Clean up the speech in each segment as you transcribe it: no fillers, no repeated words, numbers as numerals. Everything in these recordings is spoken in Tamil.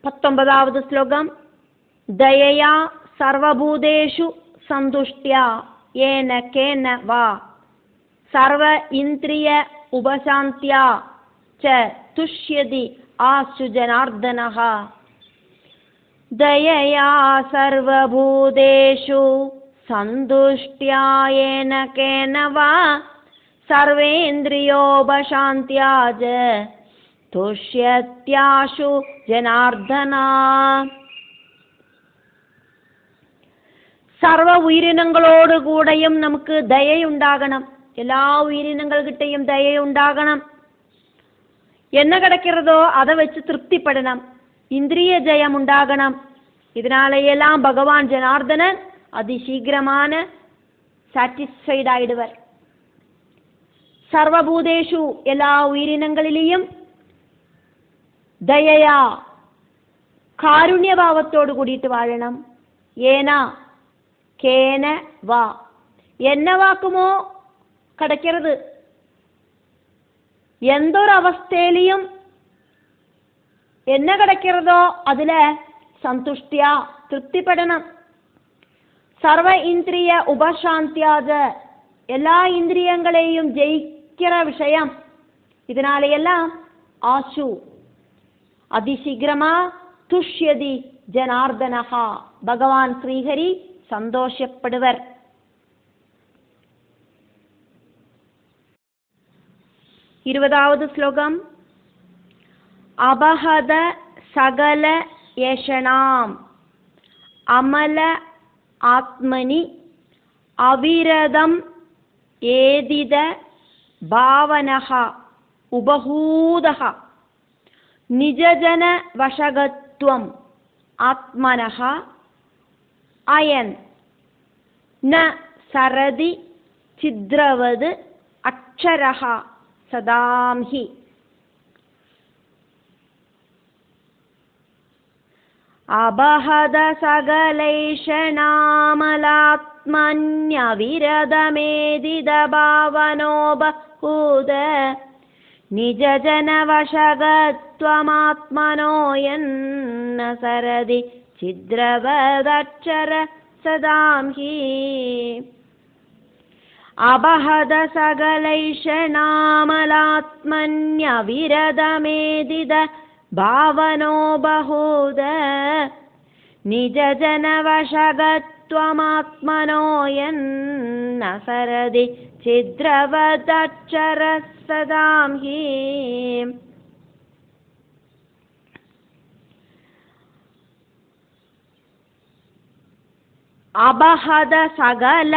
19வது ஸ்லோகம். தயயா சர்வபூதேஷு சந்துஷ்ட்யா ஏன கேன வா சர்வ இந்திரிய உபசாந்தியா ச துஷ்யதி ஆசு ஜனார்தனஹ. தயயா சர்வபூதேஷு சந்துஷ்ட்யா ஏன கேன வா சர்வேந்திரியோபசாந்தியா ச துஷ்யத்யாசு ஜனார்தனா. സർവ ഉയിരിനങ്ങളോട് കൂടെയും നമുക്ക് ദയയുണ്ടാകണം. എല്ലാ ഉയിരിനങ്ങൾക്കിട്ടെയും ദയയുണ്ടാകണം. என்ன கிடைக்கிறதோ அதை வச்சு திருப்திப்படணும். இந்திரிய ஜெயம் உண்டாகணும். இதனாலேயெல்லாம் பகவான் ஜனார்தனன் அதிசீக்கிரமான சாட்டிஸ்ஃபைட் ஆயிடுவர். சர்வபூதேஷு எல்லா உயிரினங்களிலேயும் ദയയാ കാരുണ്യഭാവത്തോട് കൂടിയിട്ട് വാഴണം. ഏന കേന വാ എന്ന വാക്കുമോ കിടക്കരുത്. എന്തൊരവസ്ഥയിലും എന്ന കിടக்கிறதோ അതിലെ സന്തുഷ്ടിയ തൃപ്തിപ്പെടണം. സർവ ഇന്ദ്രിയ ഉപശാന്തിയാത് എല്ലാ ഇന്ദ്രിയങ്ങളെയും ജയിக்கிற விஷயம். இதனாലെയെല്ലാം ஆசு அதிசீக்கிரமா துஷ்யதி ஜனார்தனஹ பகவான் ஸ்ரீஹரி சந்தோஷப்படுவர். 20வது ஸ்லோகம். அபஹத சகல யஷணாம் அமல ஆத்மனி அவிரதம் ஏதித பாவனஹ உபஹூதஹ நிஜஜன வசகத்வம் ஆத்மனஹ அயன் ந சரதி சித்ரவது அக்ஷரஹ சதாம்ஹி. அபஹத சகலைஷணாமலாத்மன்யவிரதமேதித பாவனோபஹூத நிஜஜன வசகத்வமாத்மனோயன்ன சரதி சித்ரவதக்ஷர சதாம்ஹி. அபஹத சகலைஷணாமலாத்மன்யவிரதமேதித பாவனோபஹூத நிஜஜன வசகத்வமாத்மனோயன்ன சரதி சித்ரவதக்ஷர சதாம்ஹி. அபஹத சகல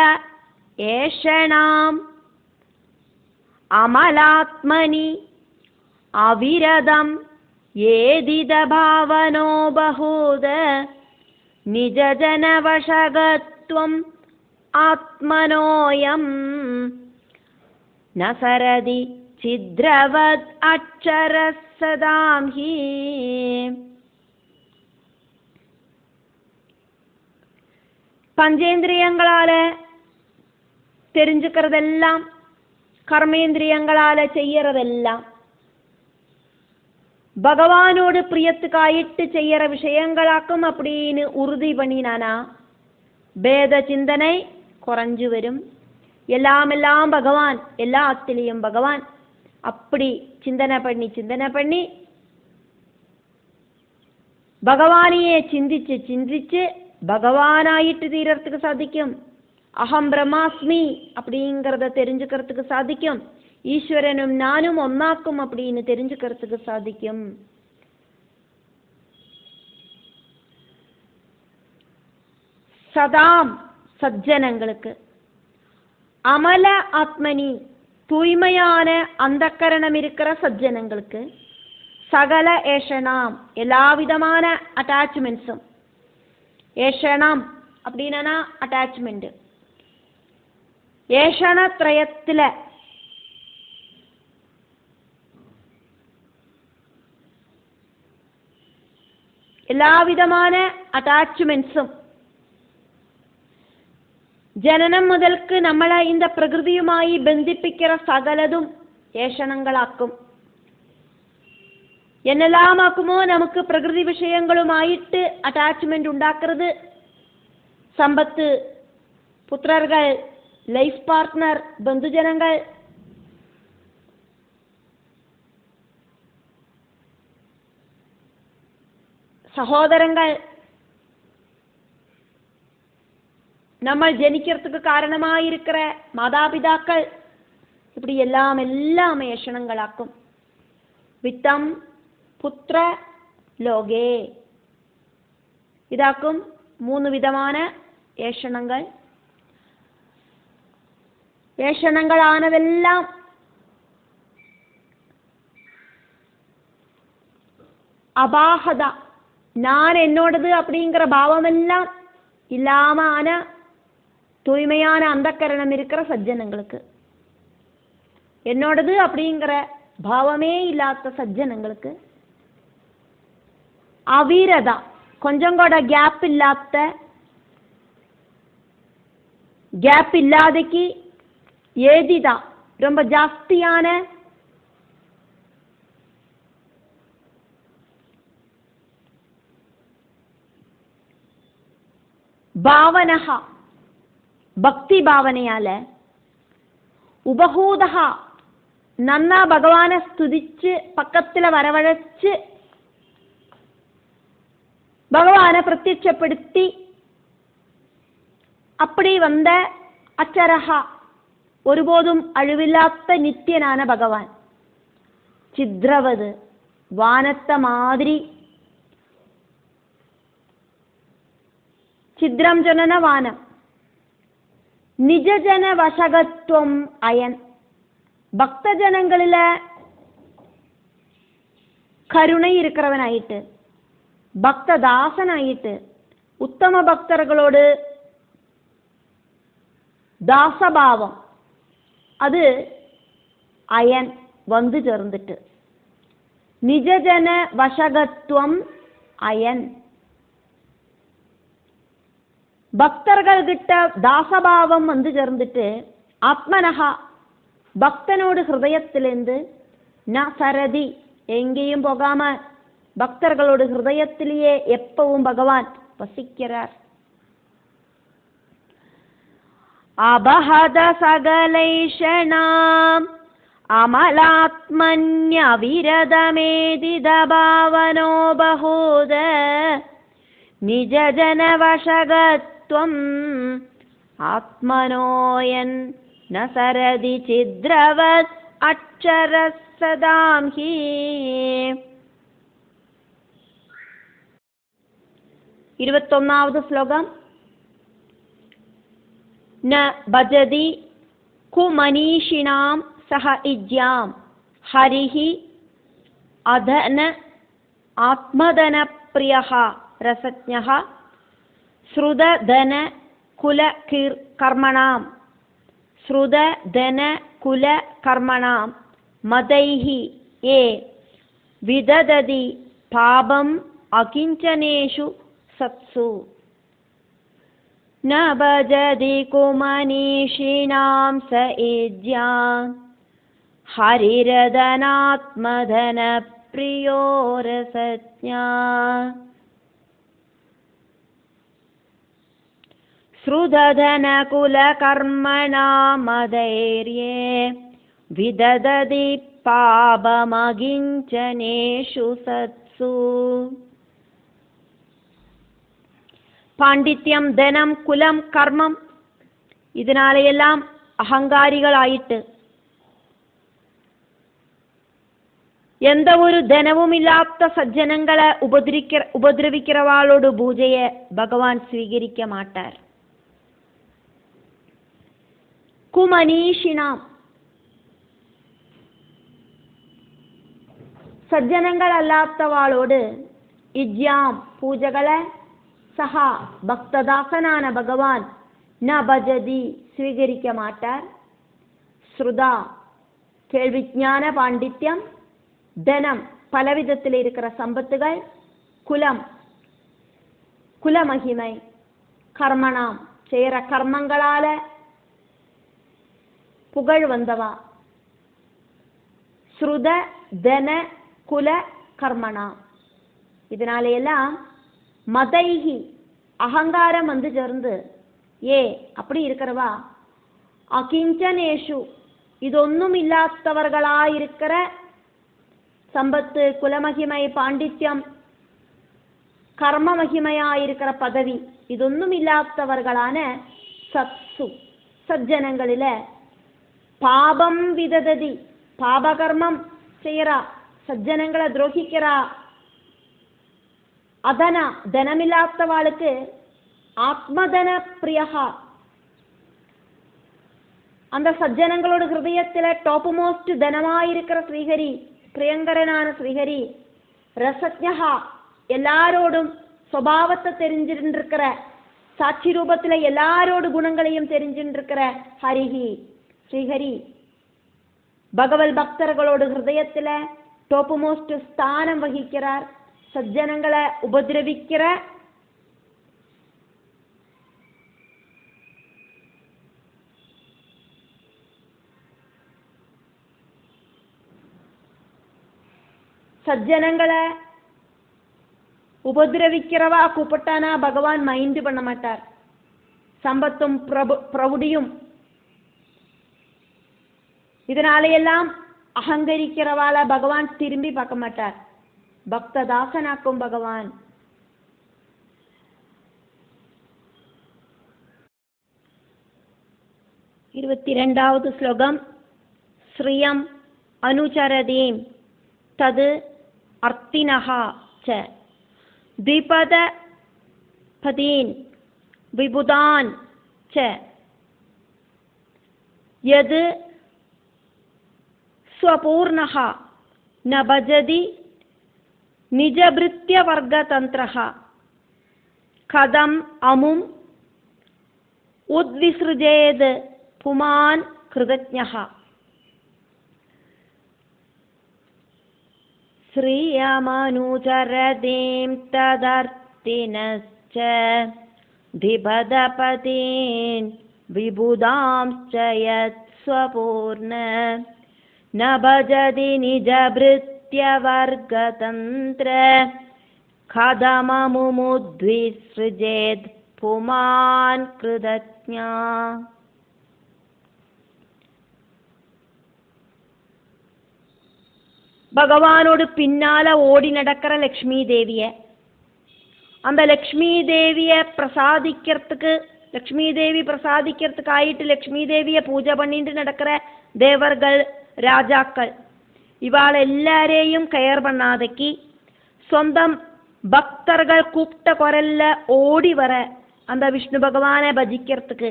ஏஷணாம் அமலாத்மனி அவிரதம் ஏதித பாவனோபஹூத நிஜஜன வசகத்வம் ஆத்மனோயம் நசரதி சித்ரவத் அக்ஷர சதாம்ஹி. பஞ்சேந்திரியங்களால தெரிஞ்சுக்கிறதெல்லாம் கர்மேந்திரியங்களால செய்யறதெல்லாம் பகவானோடு பிரியத்துக்காயிட்டு செய்யற விஷயங்களாக்கும் அப்படின்னு உறுதி பண்ணினானா பேத சிந்தனை குறைஞ்சு வரும். எல்லாம் பகவான், எல்லாத்திலையும் பகவான் அப்படி சிந்தனை பண்ணி பகவானையே சிந்திச்சு பகவானாயிட்டு தீரத்துக்கு சாதிக்கும். அகம் பிரம்மாஸ்மி அப்படிங்கிறத தெரிஞ்சுக்கிறதுக்கு சாதிக்கும். ஈஸ்வரனும் நானும் ஒன்னாக்கும் அப்படின்னு தெரிஞ்சுக்கிறதுக்கு சாதிக்கும். சதாம் சஜ்ஜனங்களுக்கு, அமல ஆத்மனி தூய்மையான அந்தக்கரணம் இருக்கிற சஜ்ஜனங்களுக்கு, சகல ஏஷணாம் எல்லா விதமான அட்டாச்மெண்ட்ஸும். ஏஷணம் அப்படின்னா அட்டாச்மெண்ட். ஏஷணத்ரயத்துல எல்லா விதமான அட்டாச்மெண்ட்ஸும் ജനനം മുതൽക്ക് നമ്മളെ இந்த പ്രകൃതിയുമായി ബന്ധിപ്പിക്കുന്ന സകലതും ഏഷണങ്ങളാക്കും. എന്നെല്ലാമാക്കുമോ നമുക്ക് പ്രകൃതി വിഷയങ്ങളുമായിട്ട് അറ്റാച്ച്മെന്റ് ഉണ്ടാക്കരുത്. സമ്പത്ത്, പുത്രர்கள், ലൈഫ് പാർട്ട്ണർ, ബന്ധുജനങ്ങൾ, സഹോദരങ്ങൾ, നമ്മൾ ജനിக்கிறதுக்கு காரணமாயிருக்கிற மாதாபிதாக்கள், இப்படி எல்லாம் ஏஷணங்களாக்கும். வித்தம் புத்திர லோகே, ഇതാക്കും 3 വിധமான ഏഷണങ്ങൾ. ഏഷണങ്ങളാണതെല്ലാം அபாகத, நான் என்னோடது அப்படிங்கிற பாவமெல்லாம் இல்லாமான தூய்மையான அந்தக்கரணம் இருக்கிற சஜ்ஜனங்களுக்கு, என்னோடது அப்படிங்கிற பாவமே இல்லாத சஜ்ஜனங்களுக்கு, அவிரதா, கொஞ்சம் கூட கேப் இல்லாதக்கு, ஏதிதா, ரொம்ப ஜாஸ்தியான ഭാവനഹ, ഭക്തി ഭാവനയാല, ഉപഹൂതഹ, നന്നാ ഭഗവാനെ സ്തുതിച്ച് പക്കത്തിലെ വരവഴച്ച് ഭഗവാനെ പ്രത്യക്ഷപ്പെടുത്തി அப்படி வந்த அச்சரஹா, ஒருபோதும் அழிவில்லாத நித்தியனான பகவான். சித்ரவது, வானத்த மாதிரி, ചിദ്രം ജനന വാനം, നിജജന വശകത്വം അയൻ, ഭക്തജനങ്ങളിലെ കരുണ ഇരിக்கிறവനായിട്ട്, ഭക്തദാസനായിട്ട്, ഉത്തമ ഭക്തர்களோடு ദാസഭാവം അത് അയൻ വന്നു ചേർന്നിട്ട്, നിജജന വശകത്വം അയൻ, ഭക്തർகிட்ட தாசபாவம் வந்து சேர்ந்துட்டு, ஆத்மனஹ, பக்தனோடு ஹிருதயத்திலிருந்து, ந சரதி, எங்கேயும் போகாம பக்தர்களோடு ஹிருதயத்திலேயே எப்பவும் பகவான் வசிக்கிறார். அபஹத சகலைஷணாம் அமலாத்மன்யவிரதமேதித பாவனோ பஹூத நிஜஜன வசகத்வம் ஆத்மனோயன் ந சரதி சித்ரவத் அக்ஷரஸ் சதாம் ஹி. 21வது ശ്ലോകം. ന ഭജതി കുമനീഷിണാം സഹ ഇജ്യാം ഹരിഹി അധന ആത്മധന പ്രിയഃ രസജ്ഞഃ ശ്രുതധന കുല കർമ്മണാം ശ്രുതധന കുല കർമ്മണാം മദൈഹി യേ വിദദതി പാപം അകിഞ്ചനേഷു സത്സു. ന ഭജതി കുമനീഷിണാം സ ഇജ്യാം ഹരിരധനാത്മധന പ്രിയോ രസജ്ഞഃ ശ്രുതധന കുല കർമ്മണാമധൈര്യേ വിദദതി പാപമകിഞ്ചനേഷു സത്സു. പാണ്ഡിത്യം, ധനം, കുലം, കർമ്മം, ഇതിനാലെയെല്ലാം അഹങ്കാരികളായിട്ട് எந்த ஒரு தனவுமில்லாத சஜ்ஜனங்களை உபதிரவிக்கிறவாளோட பூஜையை பகவான் ஸ்வீகரிக்க மாட்டார். குமனீஷினாம், സജ്ജനങ്ങൾ അല്ലാത്തവാളോട് ഇജ്യാം പൂജകളെ സഹ ഭക്തദാസനാன ഭഗവാൻ ന ഭജതി സ്വീകരിക്ക മാട്ടാർ. ശ്രുത കേൾവിജ്ഞാന പാണ്ഡിത്യം, ധനം பலவிதத்தில் இருக்கிற சம்பத்துகள், குலம் குலமகிமை, கர்மணாம் செய்கிற கர்மங்களால புகழ் வந்தவா. ஸ்ருத தன குல கர்மணா. இதனாலையெல்லாம் மதைஹி அகங்காரம் வந்து சேர்ந்து அப்படி இருக்கிறவா அகிஞ்சனேஷு இதொன்னும் இல்லாதவர்களாயிருக்கிற சம்பத்து, குலமகிமை, பாண்டித்யம், கர்ம மகிமையாயிருக்கிற பதவி இதொன்னும் இல்லாதவர்களான சத்சு சஜ்ஜனங்களில பாபம் விதததி பாபகர்மம் செய்யறா, சஜ்ஜனங்களை துரோகிக்கிறா. அதனா தனமில்லாதவாளுக்கு ஆத்மதன பிரியகா, அந்த சஜ்ஜனங்களோட ஹிருதயத்துல டாப் மோஸ்ட் தனமாயிருக்கிற ஸ்ரீஹரி, பிரியங்கரனான ஸ்ரீஹரி. ரசஜ்ஞா எல்லாரோடும் சுபாவத்தை தெரிஞ்சிருக்கிற, சாட்சி ரூபத்துல எல்லாரோட குணங்களையும் தெரிஞ்சிருக்கிற ஹரிஹி ஸ்ரீஹரி. பகவல் பக்தர்களோட ஹிருதயத்துல டாப் மோஸ்ட் ஸ்தானம் வகிக்கிறார். சஜ்ஜனங்களை உபதிரவிக்கிற சஜ்ஜனங்களை உபதிரவிக்கிறவா கூப்பிட்டானா பகவான் மைண்ட் பண்ண மாட்டார். சம்பத்தும் பிரவுடியும் இதனாலையெல்லாம் அகங்கரிக்கிறவால பகவான் திரும்பி பார்க்க மாட்டார். பக்ததாசனாக்கும் பகவான். இருபத்திரண்டாவது ஸ்லோகம். ஸ்ரீயம் அனுச்சரதீம் தது அர்த்தினஹா ச த்விபத பதீன் விபுதான் ச யது ஸ்வபூர்ணஹ ந பஜதி நிஜபிருத்ய வர்க்கதந்திரஹ கதம் அமும் உத்விஸ்ருஜேத் புமான் கிருதஜ்ஞஹ. ஸ்ரீயமனுசரதீம் ததர்த்தினஸ்ச திபதபதீன் விபுதாம்ச்ச யத் ஸ்வபூர்ண ந பஜதி நிஜபிருத்ய வர்க்கதந்திர கதமமுமுத்விஸ்ருஜேத் புமான் கிருதஜ்ஞா. பகவானோடு பின்னால ஓடி நடக்கிற லக்ஷ்மி தேவிய, அந்த லக்ஷ்மி தேவிய பிரசாதிக்கிறதுக்கு, லக்ஷ்மி தேவி பிரசாதிக்கிறதுக்கு ஆயிட்டு லக்ஷ்மி தேவிய பூஜை பண்ணிட்டு நடக்கிற தேவர்கள், ராஜாக்கள், இவாள் எல்லாரையும் கயர் பண்ணாதக்கி சொந்தம் பக்தர்கள் கூப்பிட்ட குரல்ல ஓடி வர அந்த விஷ்ணு பகவானை பஜிக்கிறதுக்கு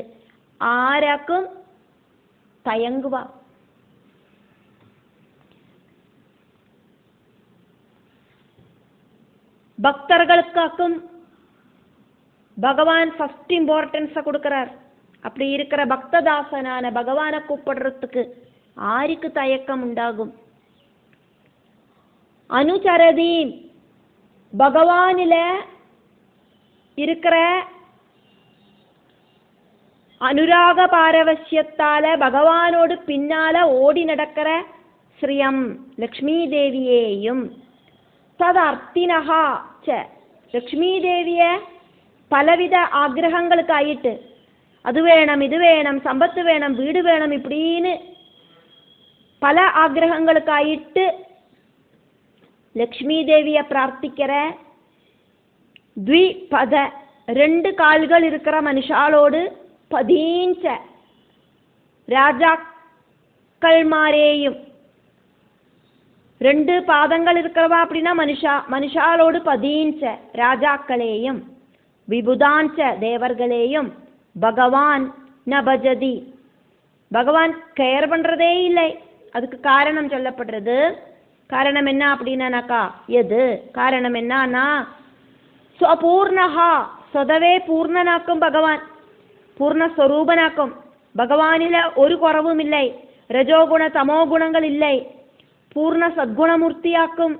ஆராக்கும் தயங்குவா. பக்தர்களுக்காக்கும் பகவான் ஃபர்ஸ்ட் இம்பார்ட்டன்ஸை கொடுக்கிறார். அப்படி இருக்கிற பக்ததாசனான பகவானை கூப்பிடுறதுக்கு ஆருக்கு தயக்கம் உண்டாகும்? அனுச்சரதீம் பகவானில இருக்கிற அனுராக பாரவசியத்தால பகவானோடு பின்னால ஓடி நடக்கிற ஸ்ரீயம் லக்ஷ்மி தேவியேயும் தது அர்த்தினஹா ச லக்ஷ்மி தேவிய பலவித ஆக்கிரகங்களுக்கு ஆயிட்டு அது வேணும் இது வேணும் சம்பத்து வேணும் வீடு வேணும் இப்படின்னு பல ஆக்கிரகங்களுக்கு ஆயிட்டு லக்ஷ்மி தேவிய பிரார்த்திக்கிற த்விபத ரெண்டு கால்கள் இருக்கிற மனுஷாலோடு பதீஞ்ச ராஜாக்கள்மாரேயும் ரெண்டு பாதங்கள் இருக்கிறவா அப்படின்னா மனுஷாலோடு பதீஞ்ச ராஜாக்களையும் விபுதாஞ்ச தேவர்களையும் பகவான் ந பஜதி பகவான் கேர் பண்றதே இல்லை. அதுக்கு காரணம் சொல்லப்படுறது. காரணம் என்ன அப்படின்னாக்கா எது காரணம் என்னன்னா ஸ்வபூர்ணஹா സ്വതവേ പൂർണ്ണനാക്കും ഭഗവാൻ പൂർണ്ണസ്വരൂപനാക്കും. ഭഗവാനില് ഒരു കുറവുമില്ലേ, രജോ ഗുണ തമോ ഗുണങ്ങളില്ലേ, പൂർണ്ണ സദ്ഗുണമൂർത്തിയാക്കും.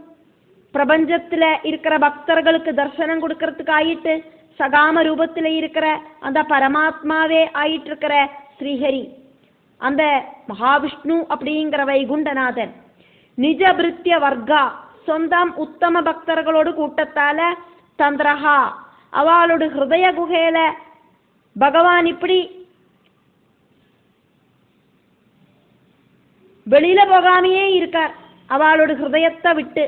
பிரபஞ்சத்தில் இருக்கிற பக்தர்களுக்கு தர்சனம் கொடுக்கறதுக்காயிட்டு சகாம ரூபத்தில் இருக்கிற அந்த பரமாத்மாவே ஆயிட்டு இருக்கிற ஸ்ரீஹரி, அந்த மகாவிஷ்ணு அப்படிங்கிற வைகுண்டநாதன் நிஜபிருத்திய வர்க்கா സ്വന്തം ഉത്തമ ഭക്തர்களோடு കൂട്ടത്താல തന്ത്രഹ അവളുടെ ഹൃദയ ഗുഹയിലെ ഭഗവാൻ இப்படி வெளியில போகாமையே இருக்கார். அவளோட ஹிருதயத்தை விட்டு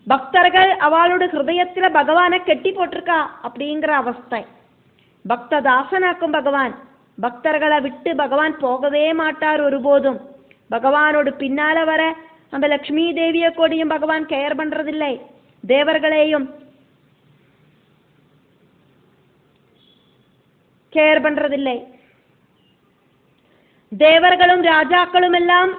பக்தர்கள் அவளோட ஹிருதயத்துல பகவானை கெட்டி போட்டிருக்கா அப்படிங்கிற அவஸ்தை. பக்ததாசனாக்கும் பகவான். பக்தர்களை விட்டு பகவான் போகவே மாட்டார் ஒருபோதும். பகவானோடு பின்னால வர அந்த லக்ஷ்மி தேவியை கூடயும் பகவான் கேர் பண்றதில்லை. தேவர்களையும் கேர் பண்றதில்லை. தேவர்களும் ராஜாக்களும் எல்லாம்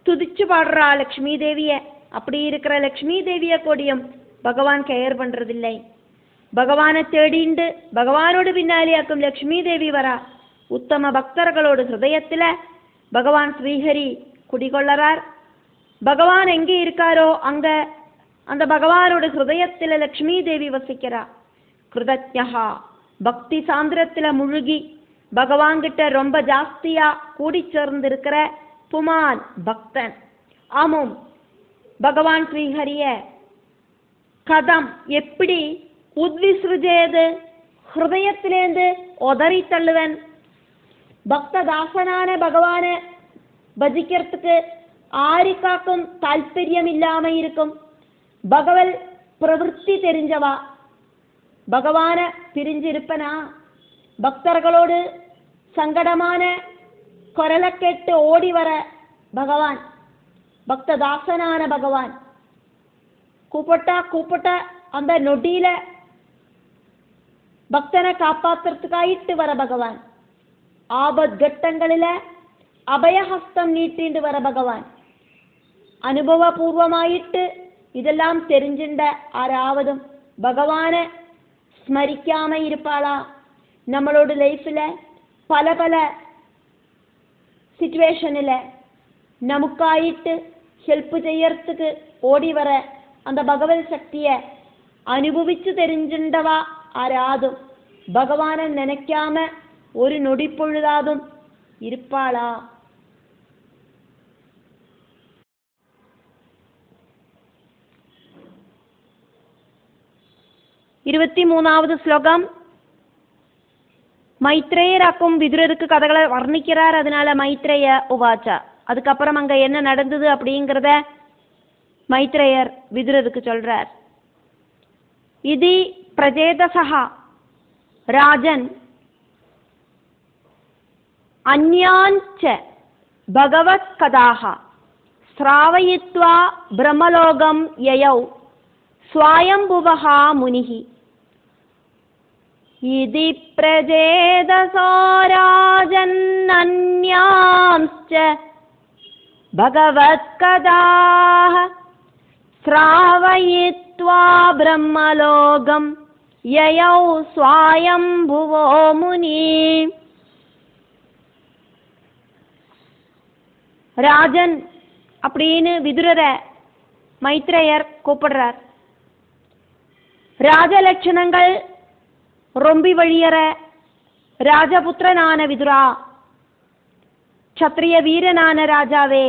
துதிச்சு பாடுறா லக்ஷ்மி தேவிய. அப்படி இருக்கிற லக்ஷ்மி தேவிய கூடயும் பகவான் கேர் பண்றதில்லை. பகவானை தேடிண்டு பகவானோடு பின்னாலேயாக்கும் லக்ஷ்மி தேவி வரா. உத்தம பக்தர்களோடு ஹிருதயத்துல பகவான் ஸ்ரீஹரி குடிகொள்ளறார். பகவான் எங்கே இருக்காரோ அங்க அந்த பகவானோட ஹிருதயத்துல லக்ஷ்மி தேவி வசிக்கிறா. கிருதஜ்ஞா பக்தி சாந்திரத்துல முழுகி பகவான் கிட்ட ரொம்ப ஜாஸ்தியா கூடி சேர்ந்து இருக்கிற புமான் பக்தன். ஆமாம், பகவான் ஸ்ரீஹரிய கதம் எப்படி உத்விஸ்ருஜேது ஹிருதயத்திலேந்து உதறி தள்ளுவன். பக்ததாசனான பகவானை பஜிக்கிறதுக்கு ஆருக்காக்கும் தால்பரியம் இல்லாம இருக்கும். பகவல் பிரவൃத்தி தெரிஞ்சவா பகவான பிரிஞ்சிருப்பனா. பக்தர்களோடு சங்கடமான குரலை கேட்டு ஓடி வர பகவான் பக்ததாசனான பகவான் கூப்பிட்ட அந்த நொடியில பக்தனை காப்பாத்துறதுக்காயிட்டு வர பகவான். ஆபத் கட்டங்களில அபயஹஸ்தம் நீட்டிண்டு வர பகவான். அனுபவபூர்வமாயிட்டு இதெல்லாம் தெரிஞ்சின்ற ஆராவதும் பகவானை ஸ்மரிக்காம இருப்பாளா? நம்மளோட லைஃப்ல பல பல സിറ്റുവേഷനിൽ നമുക്കായിട്ട് ഹെൽപ്പ് ചെയ്യறதுக்கு ഓടി വര அந்த ഭഗവത് ശക്തിയെ അനുഭവിച്ചു தெரிஞ்சின்றവ ആരാതും ഭഗവാനെ നനയ്ക്കാമ ഒരു നൊടിപ്പൊഴുതാതും ഇരുപ്പാളാ? 23வது ஸ்லோகம். மைத்ரேயராக்கும் விதுரருக்கு கதைகளை வர்ணிக்கிறார். அதனால மைத்ரேய உவாச்சா. அதுக்கப்புறம் அங்க என்ன நடந்தது அப்படிங்கிறத மைத்ரேயர் விதுரருக்கு சொல்றார். இதி பிரஜேதசா ராஜன் அந்யாஞ்ச பகவத் கதாக ஸ்ராவயித்வா பிரம்மலோகம் யயௌ ஸ்வயம்புவஹா முனிஹி. இதி பிரஜேதசோ ராஜன்னன்யாம்ச்ச பகவத்கதாஹ ஸ்ராவயித்வா பிரம்மலோகம் யயௌ ஸ்வயம்புவோ முனி. ராஜன் அப்படின்னு விதுரரை மைத்ரேயர் கூப்பிடுறார். ராஜலட்சணங்கள் ரொம்பி வழியற ராஜபுத்திரனான விதுரா, க்ஷத்ரிய வீரனான ராஜாவே,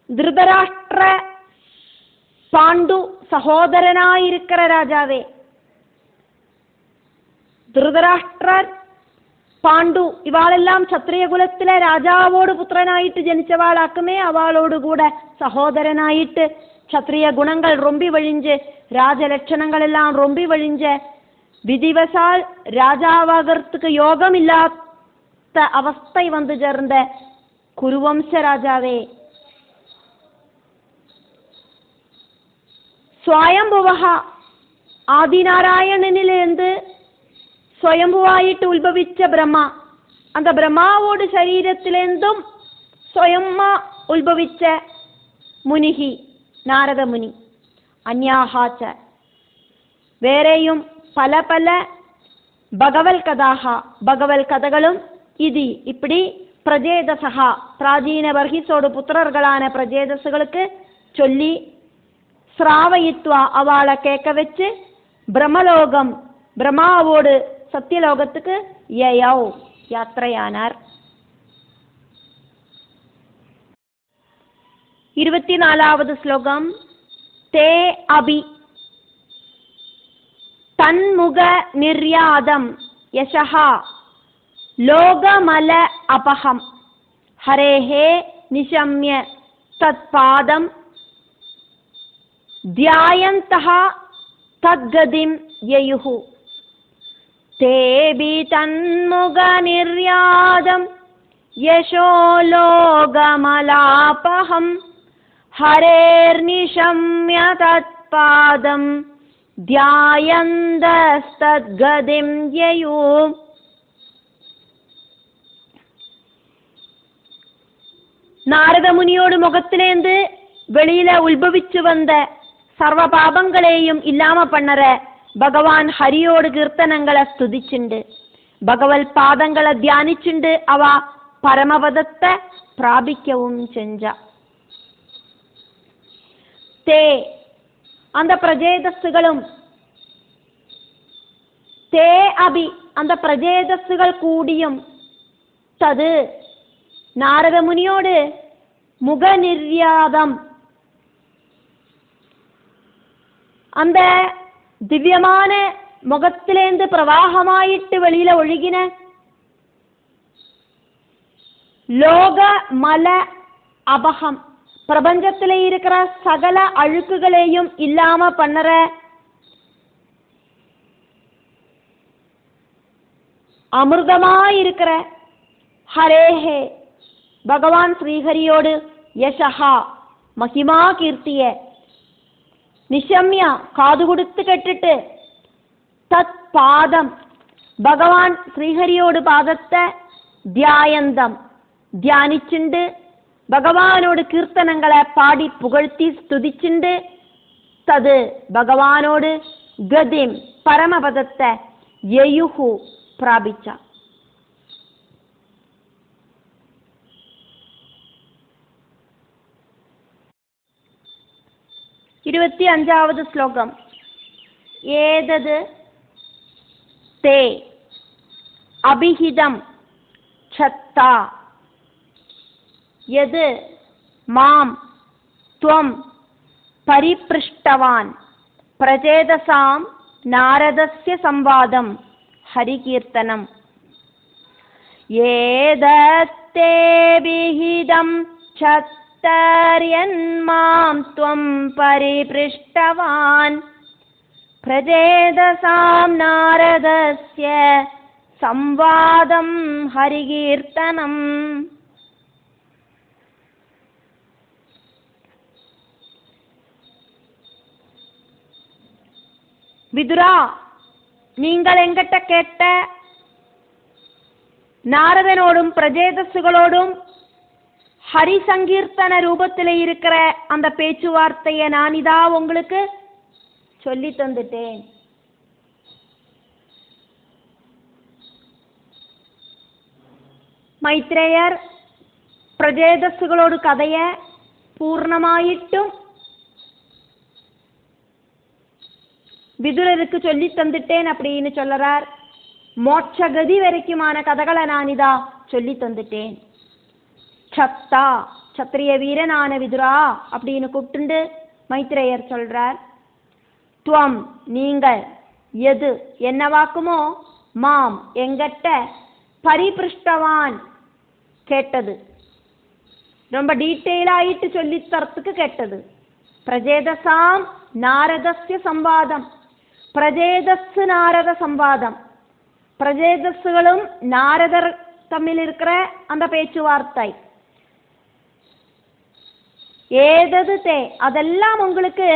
திருதராஷ்டிர பாண்டு சகோதரனாயிருக்கிற ராஜாவே, திருதராஷ்டிரர் പാണ്ഡു ഇവാളെല്ലാം ക്ഷത്രിയ കുലത്തിലെ രാജാവോട് പുത്രനായിട്ട് ജനിച്ചവാളാക്കുമേ അവളോട് കൂടെ സഹോദരനായിട്ട് ക്ഷത്രിയ ഗുണങ്ങൾ റൊമ്പി വഴിഞ്ച് രാജലക്ഷണങ്ങളെല്ലാം റൊമ്പി വഴിഞ്ച് വിധിവശാൽ രാജാവാകறதுக்கு யோகமில்லாத அவஸ்தை வந்து சேர்ந்த குருவம்ச ராஜாவே, ஸ்வயம்புவஹா ஆதிநாராயணனிலிருந்து സ്വയംഭുവായിട്ട് ഉത്ഭവിച്ച ബ്രഹ്മ, அந்த ബ്രഹ്മാവോട് ശരീരത്തിലെന്തും സ്വയംമാ ഉത്ഭവിച്ച മുനിഹി നാരദ മുനി, അന്യാഹാച്ച വേറെയും പല പല ഭഗവൽ കഥാഹ ഭഗവൽ കഥകളും ഇതി இப்படி പ്രജേതസഹ പ്രാചീന ബർഹിസോട് പുത്രர்களான പ്രജേതസുകൾക്ക് ചൊല്ലി സ്രാവയിത്വ അവളെ കേൾക്ക വെച്ച് பிரம்மலோகம் பிரம்மாவோடு சத்தியலோகத்துக்கு யயௌ யாத்திரையானார். 24வது ஸ்லோகம். தே அபி தன்முக நிர்யாதம் யசஹா லோகமல அபஹம் ஹரேஹே நிஷம்ய தத்பாதம் த்யாயந்தஹ தத்கதிம் யயுஹு. தேபி தன்முக நிர்யாதம் யசோ லோகமலாபஹம் ஹரேர்நிஷம்ய தத்பாதம் த்யாயந்தஸ்தத்கதிம் யயு. நாரத முனியோடு முகத்திலேந்து வெளியில உத்பவிச்சு வந்த சர்வ பாபங்களையும் இல்லாம பண்ணற பகவான் ஹரியோடு கீர்த்தனங்களை ஸ்துதிச்சுண்டு பகவல் பாதங்களை தியானிச்சுண்டு அவ பரமபதத்தை பிராபிக்கவும் செஞ்சா. தே அந்த பிரஜேதஸ்സുകളും தே அபி அந்த பிரஜேதஸ்സുകൾ കൂടിയും தது நாரத முனியோடு முகநிர்யாதம் அந்த திவ்யமான முகத்திலேந்து பிரவாகமாயிட்டு வெளியில ஒழுகின லோக மல அபகம் பிரபஞ்சத்திலே இருக்கிற சகல அழுக்குகளையும் இல்லாம பண்ணற அமிர்தமாயிருக்கிற ஹரேஹே பகவான் ஸ்ரீஹரியோடு யசஹா மகிமா கீர்த்திய நிஷம்யா காது கொடுத்து கேட்டுட்டு தத் பாதம் பகவான் ஸ்ரீஹரியோடு பாதத்தை தியாயந்தம் தியானிச்சுண்டு பகவானோடு கீர்த்தனங்களை பாடி புகழ்த்தி ஸ்துதிச்சுண்டு தது பகவானோடு கதிம் பரமபதத்தை யயுஹு பிராபிச்சா. இருபத்தி 5வது ஸ்லோகம். ஏதது தே அபிஹிதம் சத்தா யது மாம் த்வம் பரிப்ருஷ்டவான் பிரஜேதசாம் நாரதஸ்ய சம்வாதம் ஹரிகீர்த்தனம். ஏதத்தே விஹிதம் சத்தர்யன்மாம் த்வம் பரிப்ருஷ்டவான் பிரஜேதசாம் நாரதஸ்ய சம்வாதம் ஹரிகீர்த்தனம். விதுரா, நீங்கள் எங்கிட்ட கேட்ட நாரதனோடும் பிரஜேதஸ்சுகளோடும் ஹரி சங்கீர்த்தன ரூபத்தில் இருக்கிற அந்த பேச்சுவார்த்தையை நான் இதா உங்களுக்கு சொல்லி தந்துட்டேன். മൈത്രേയർ പ്രജേതസ്സുകളോട് കഥയെ പൂർണ്ണമായിട്ടും விதுரருக்கு சொல்லி தந்துட்டேன் அப்படின்னு சொல்லறார். மோட்சகதி வரைக்குமான கதைகளை நான் இதா சொல்லி தந்துட்டேன். சத்தா சத்திரிய வீரனான விதுரா அப்படின்னு கூப்பிட்டு மைத்ரேயர் சொல்றார். துவம் நீங்கள், எது என்னவாக்குமோ, மாம் எங்கட்ட, பரிபிருஷ்டவான் கேட்டது, ரொம்ப டீட்டெயிலாயிட்டு சொல்லி தரத்துக்கு கேட்டது. பிரஜேதசாம் நாரதஸ்ய சம்வாதம், பிரஜேதஸ் நாரத சம்வாதம், பிரஜேதஸ்களும் நாரதர் தம்மில் இருக்கிற அந்த பேச்சுவார்த்தை. ஏதது தே அதெல்லாம் உங்களுக்கு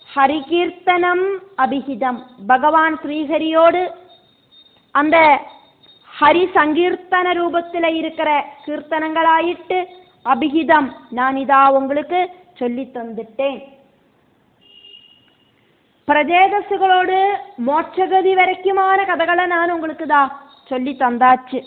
ஹரிகீர்த்தனம் அபிஹிதம், பகவான் ஸ்ரீஹரியோடு அந்த ஹரி சங்கீர்த்தன ரூபத்தில் இருக்கிற கீர்த்தனங்களாயிட்டு அபிஹிதம் நான் இதா உங்களுக்கு சொல்லி தந்துட்டேன். பிரஜேதஸ்களோடு மோட்சகதி வரைக்குமான கதைகளை நான் உங்களுக்கு தான் சொல்லி தந்தாச்சு.